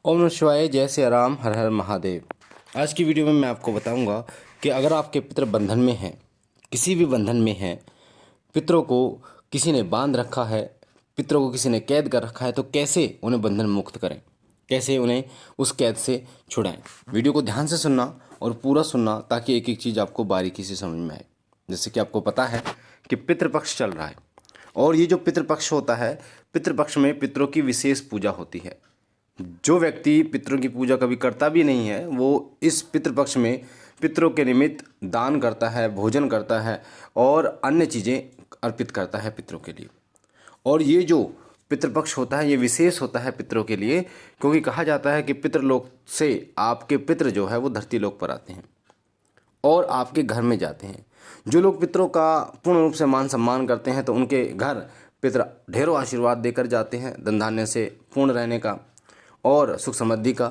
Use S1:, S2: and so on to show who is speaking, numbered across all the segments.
S1: ओम नमः शिवाय, जय श्री राम, हर हर महादेव। आज की वीडियो में मैं आपको बताऊंगा कि अगर आपके पितृ बंधन में हैं, किसी भी बंधन में हैं, पितरों को किसी ने बांध रखा है, पितरों को किसी ने कैद कर रखा है, तो कैसे उन्हें बंधन मुक्त करें, कैसे उन्हें उस कैद से छुड़ाएं। वीडियो को ध्यान से सुनना और पूरा सुनना ताकि एक एक चीज़ आपको बारीकी से समझ में आए। जैसे कि आपको पता है कि पितृपक्ष चल रहा है और ये जो पितृपक्ष होता है, पितृपक्ष में पितरों की विशेष पूजा होती है। जो व्यक्ति पितरों की पूजा कभी करता भी नहीं है, वो इस पितृपक्ष में पितरों के निमित्त दान करता है, भोजन करता है और अन्य चीज़ें अर्पित करता है पितरों के लिए। और ये जो पितृपक्ष होता है ये विशेष होता है पितरों के लिए, क्योंकि कहा जाता है कि पितृलोक से आपके पितृ जो है वो धरती लोक पर आते हैं और आपके घर में जाते हैं। जो लोग पितरों का पूर्ण रूप से मान सम्मान करते हैं तो उनके घर पितर ढेरों आशीर्वाद देकर जाते हैं, धन धान्य से पूर्ण रहने का और सुख समृद्धि का।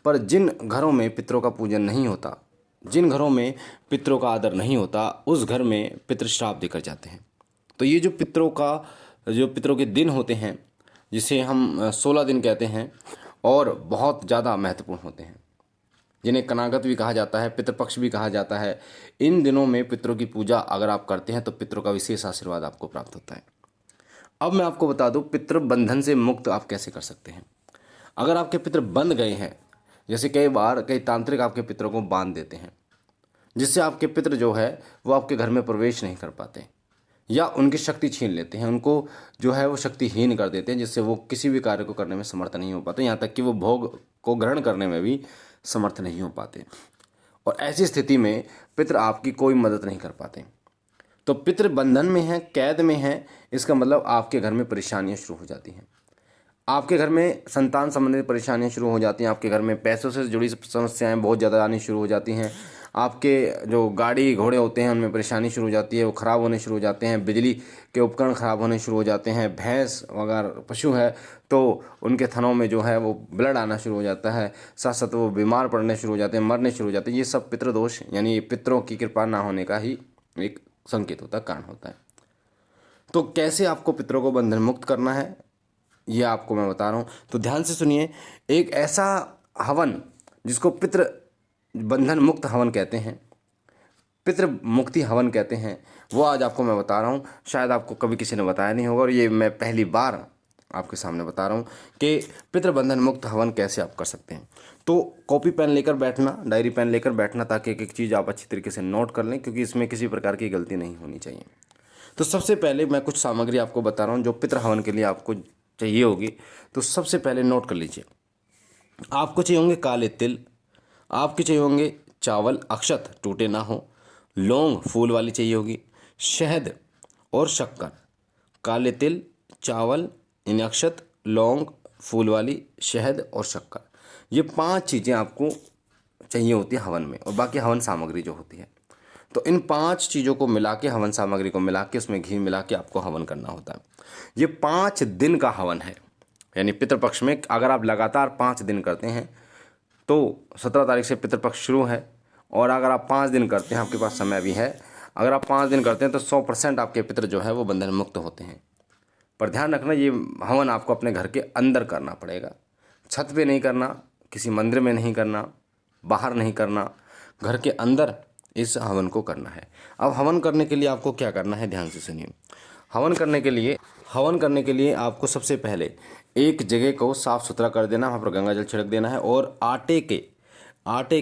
S1: पर जिन घरों में पितरों का पूजन नहीं होता, जिन घरों में पितरों का आदर नहीं होता, उस घर में पितृ श्राप देकर जाते हैं। तो ये जो पितरों के दिन होते हैं, जिसे हम 16 दिन कहते हैं और बहुत ज़्यादा महत्वपूर्ण होते हैं, जिन्हें कनागत भी कहा जाता है, पितृपक्ष भी कहा जाता है। इन दिनों में पितरों की पूजा अगर आप करते हैं तो पितरों का विशेष आशीर्वाद आपको प्राप्त होता है। अब मैं आपको बता दूं पितृ बंधन से मुक्त आप कैसे कर सकते हैं। अगर आपके पितृ बंध गए हैं, जैसे कई बार कई तांत्रिक आपके पितरों को बांध देते हैं, जिससे आपके पितृ जो है वो आपके घर में प्रवेश नहीं कर पाते या उनकी शक्ति छीन लेते हैं, उनको जो है वो शक्तिहीन कर देते हैं, जिससे वो किसी भी कार्य को करने में समर्थ नहीं हो पाते, यहाँ तक कि वो भोग को ग्रहण करने में भी समर्थ नहीं हो पाते। और ऐसी स्थिति में पितृ आपकी कोई मदद नहीं कर पाते। तो पितृ बंधन में है, कैद में है, इसका मतलब आपके घर में परेशानियां शुरू हो जाती हैं। आपके घर में संतान संबंधित परेशानियां शुरू हो जाती हैं, आपके घर में पैसों से जुड़ी समस्याएं बहुत ज़्यादा आनी शुरू हो जाती हैं, आपके जो गाड़ी घोड़े होते हैं उनमें परेशानी शुरू हो जाती है, वो ख़राब होने शुरू हो जाते हैं, बिजली के उपकरण ख़राब होने शुरू हो जाते हैं, भैंस अगर पशु है तो उनके थनों में जो है वो ब्लड आना शुरू हो जाता है, साथ साथ वो बीमार पड़ने शुरू हो जाते हैं, मरने शुरू हो जाते हैं। ये सब पितृदोष यानी पितरों की कृपा ना होने का ही एक संकेत होता है, कारण होता है। तो कैसे आपको पितरों को बंधन मुक्त करना है ये आपको मैं बता रहा हूँ, तो ध्यान से सुनिए। एक ऐसा हवन जिसको पितृ बंधन मुक्त हवन कहते हैं, पितृ मुक्ति हवन कहते हैं, वो आज आपको मैं बता रहा हूँ। शायद आपको कभी किसी ने बताया नहीं होगा और ये मैं पहली बार आपके सामने बता रहा हूँ कि पितृ बंधन मुक्त हवन कैसे आप कर सकते हैं। तो कॉपी पेन लेकर बैठना, डायरी पेन लेकर बैठना, ताकि एक एक चीज़ आप अच्छी तरीके से नोट कर लें, क्योंकि इसमें किसी प्रकार की गलती नहीं होनी चाहिए। तो सबसे पहले मैं कुछ सामग्री आपको बता रहा हूँ जो पितृ हवन के लिए आपको चाहिए होगी। तो सबसे पहले नोट कर लीजिए, आपको चाहिए होंगे काले तिल, आपके चाहिए होंगे चावल अक्षत टूटे ना हो, लौंग फूल वाली चाहिए होगी, शहद और शक्कर। काले तिल, चावल यानी अक्षत, लौंग फूल वाली, शहद और शक्कर, ये 5 चीज़ें आपको चाहिए होती है हवन में, और बाकी हवन सामग्री जो होती है। तो इन 5 चीज़ों को मिला के, हवन सामग्री को मिला के, उसमें घी मिला के आपको हवन करना होता है। ये 5 दिन का हवन है, यानी पितृपक्ष में अगर आप लगातार 5 दिन करते हैं तो 17 तारीख से पितृपक्ष शुरू है, और अगर आप 5 दिन करते हैं, आपके पास समय भी है, अगर आप 5 दिन करते हैं तो 100% आपके पितृ जो है वो बंधन मुक्त होते हैं। पर ध्यान रखना, ये हवन आपको अपने घर के अंदर करना पड़ेगा, छत पे नहीं करना, किसी मंदिर में नहीं करना, बाहर नहीं करना, घर के अंदर इस हवन को करना है। अब हवन करने के लिए आपको क्या करना है, ध्यान से सुनिए। हवन करने के लिए आपको सबसे पहले एक जगह को साफ सुथरा कर देना, वहाँ पर गंगा जल छिड़क देना है, और आटे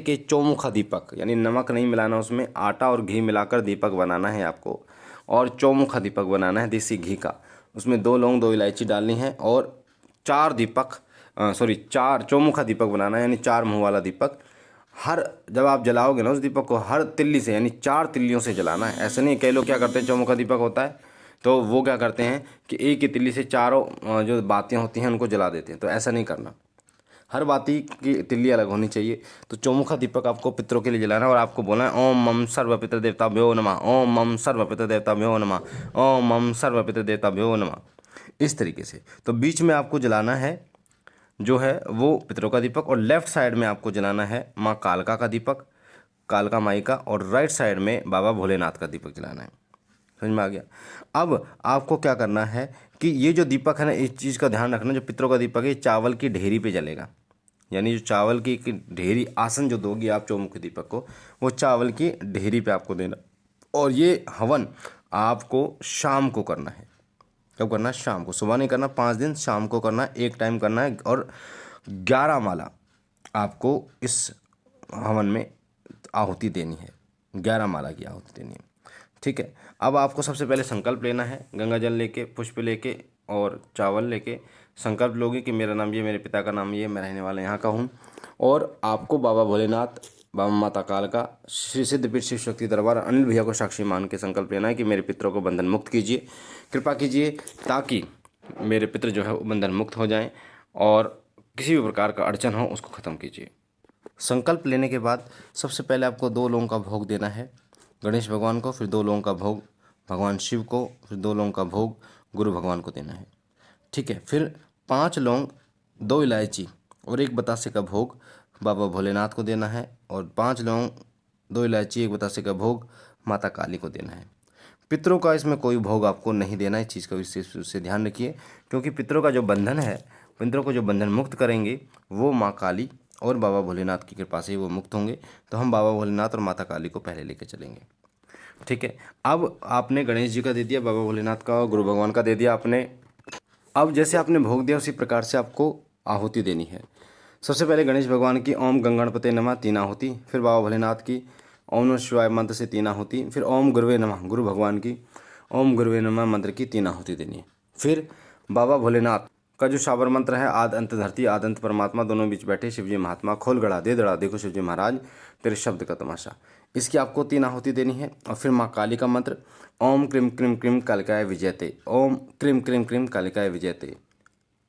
S1: के चौमुखा दीपक, यानी नमक नहीं मिलाना उसमें, आटा और घी मिलाकर दीपक बनाना है आपको, और चौमुखा दीपक बनाना है देसी घी का। उसमें 2 लौंग 2 इलायची डालनी है, और 4 चौमुखा दीपक बनाना है, यानी 4 मुंह वाला दीपक। जब आप जलाओगे ना उस दीपक को, हर तिल्ली से यानी 4 तिल्लियों से जलाना है। ऐसा नहीं, कई लोग क्या करते हैं, चौमुखा दीपक होता है तो वो क्या करते हैं कि एक ही तिल्ली से चारों जो बातियाँ होती हैं उनको जला देते हैं। तो ऐसा नहीं करना, हर बाती की तिल्ली अलग होनी चाहिए। तो चौमुखा दीपक आपको पितरों के लिए जलाना है, और आपको बोलना है ओम मम सर्व पितृ देवताभ्यो नमः, ओम मम सर्व पितृ देवताभ्यो नमः, ओम मम सर्व पितृ देवताभ्यो नमः, इस तरीके से। तो बीच में आपको जलाना है जो है वो पितरों का दीपक, और लेफ्ट साइड में आपको जलाना है माँ कालका का दीपक, कालका माई का, और राइट साइड में बाबा भोलेनाथ का दीपक जलाना है। समझ में आ गया। अब आपको क्या करना है कि ये जो दीपक है ना, इस चीज़ का ध्यान रखना, जो पितरों का दीपक है ये चावल की ढेरी पे जलेगा, यानी जो चावल की एक ढेरी आसन जो दोगी आप चौमुखी दीपक को, वो चावल की ढेरी पे आपको देना। और ये हवन आपको शाम को करना है। कब करना है? शाम को। सुबह नहीं करना, 5 दिन शाम को करना है, एक टाइम करना है। और 11 माला आपको इस हवन में आहुति देनी है, 11 माला की आहुति देनी है। ठीक है। अब आपको सबसे पहले संकल्प लेना है, गंगा जल लेके, पुष्प लेके और चावल लेके संकल्प लोगे कि मेरा नाम ये, मेरे पिता का नाम ये, मैं रहने वाला यहाँ का हूँ। और आपको बाबा भोलेनाथ, बाबा माता काल का, श्री सिद्धपीठ शिव शक्ति दरबार, अनिल भैया को साक्षी मान के संकल्प लेना है कि मेरे पितरों को बंधन मुक्त कीजिए, कृपा कीजिए, ताकि मेरे पितर जो है वो बंधन मुक्त हो जाएं और किसी भी प्रकार का अड़चन हो उसको ख़त्म कीजिए। संकल्प लेने के बाद सबसे पहले आपको 2 लौंग का भोग देना है गणेश भगवान को, फिर 2 लौंग का भोग भगवान शिव को, फिर 2 लौंग का भोग गुरु भगवान को देना है। ठीक है। फिर 5 लौंग, 2 इलायची और 1 बतासे का भोग बाबा भोलेनाथ को देना है। और 5 लौंग, 2 इलायची, 1 बतासे का भोग माता काली को देना है। पितरों का इसमें कोई भोग आपको नहीं देना है, इस चीज़ का विशेष रूप से ध्यान रखिए, क्योंकि पितरों का जो बंधन है, पितरों को जो बंधन मुक्त करेंगे वो माँ काली और बाबा भोलेनाथ की कृपा से वो मुक्त होंगे। तो हम बाबा भोलेनाथ और माता काली को पहले लेके चलेंगे। ठीक है। अब आपने गणेश जी का दे दिया, बाबा भोलेनाथ का और गुरु भगवान का दे दिया आपने। अब जैसे आपने भोग दिया उसी प्रकार से आपको आहुति देनी है। सबसे पहले गणेश भगवान की ओम गंगणपते नमः 3 आहुति, फिर बाबा भोलेनाथ की ओम नमः शिवाय मंत्र से 3 आहुति, फिर ओम गुरुवे नमः गुरु भगवान की ओम गुरुवे नमः मंत्र की 3 आहुति देनी है। फिर बाबा भोलेनाथ का जो शाबर मंत्र है, आद अंत धरती आद अंत परमात्मा, दोनों बीच बैठे शिवजी महात्मा, खोल गड़ा दे दड़ा देखो शिवजी महाराज तेरे शब्द का तमाशा, इसकी आपको 3 आहुति देनी है। और फिर माँ काली का मंत्र ओम क्रीम क्रीम क्रीम कालिकाय विजयते, ओम क्रीम क्रीम क्रीम कालिकाय विजयते,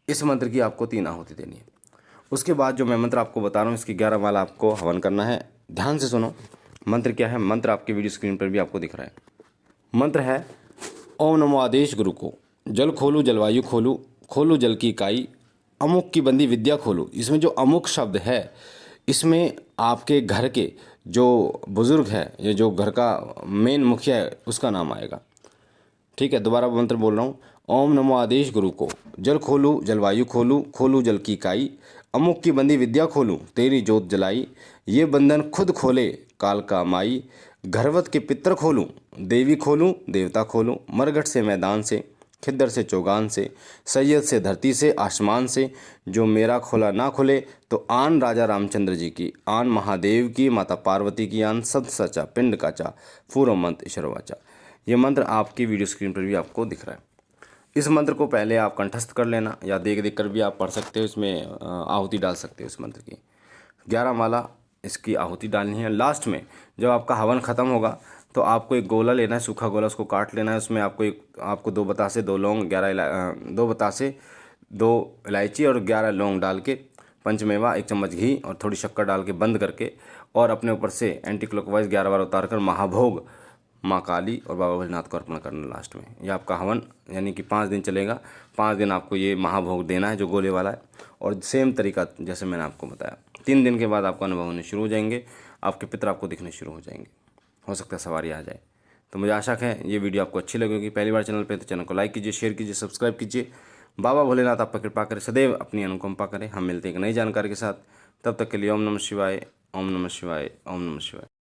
S1: इस मंत्र की आपको 3 आहुति देनी है। उसके बाद जो मैं मंत्र आपको बता रहा हूँ, इसकी 11 माला आपको हवन करना है। ध्यान से सुनो, मंत्र क्या है? मंत्र आपकी वीडियो स्क्रीन पर भी आपको दिख रहा है। मंत्र है ओम नमो आदेश गुरु को, जल खोलू जलवायु खोलू, खोलू जल की इकाई, अमुक की बंदी विद्या खोलू। इसमें जो अमुक शब्द है, इसमें आपके घर के जो बुजुर्ग है या जो घर का मेन मुखिया है उसका नाम आएगा। ठीक है। दोबारा मंत्र बोल रहा हूँ, ओम नमो आदेश गुरु को, जल खोलू जलवायु खोलू, खोलू जल की इकाई, अमुक की बंदी विद्या खोलू, तेरी जोत जलाई, ये बंधन खुद खोले काल का माई, घरवत के पितर खोलूं, देवी खोलूं देवता खोलूं, मरघट से मैदान से, खिद्दर से चौगान से, सैयद से धरती से आसमान से, जो मेरा खोला ना खुले तो आन राजा रामचंद्र जी की, आन महादेव की, माता पार्वती की, आन सत सचा पिंड काचा, पूर्व मंत्र ईश्वरवाचा। ये मंत्र आपकी वीडियो स्क्रीन पर भी आपको दिख रहा है। इस मंत्र को पहले आप कंठस्थ कर लेना या देख देख कर भी आप पढ़ सकते हो, इसमें आहुति डाल सकते हो इस मंत्र की। 11 माला इसकी आहुति डालनी है। लास्ट में जब आपका हवन ख़त्म होगा तो आपको एक गोला लेना है, सूखा गोला, उसको काट लेना है। उसमें आपको 2 बतासे, 2 लौंग, 2 बतासे, 2 इलायची और 11 लौंग डाल के, पंचमेवा, 1 चम्मच घी और थोड़ी शक्कर डाल के बंद करके, और अपने ऊपर से एंटी क्लॉकवाइज 11 बार उतार कर महाभोग माँ काली और बाबा भोलेनाथ को अर्पण करना लास्ट में। ये आपका हवन यानी कि 5 दिन चलेगा। 5 दिन आपको ये महाभोग देना है जो गोले वाला है, और सेम तरीका जैसे मैंने आपको बताया। 3 दिन के बाद आपको अनुभव होने शुरू हो जाएंगे, आपके पितर आपको दिखने शुरू हो जाएंगे, हो सकता है सवारी आ जाए। तो मुझे आशा है ये वीडियो आपको अच्छी लगेगी। पहली बार चैनल पे तो चैनल को लाइक कीजिए, शेयर कीजिए, सब्सक्राइब कीजिए। बाबा भोलेनाथ आप पर कृपा करें, सदैव अपनी अनुकंपा करें। हम मिलते हैं एक नई जानकारी के साथ, तब तक के लिए ओम नमः शिवाय, ओम नमः शिवाय, ओम नमः शिवाय।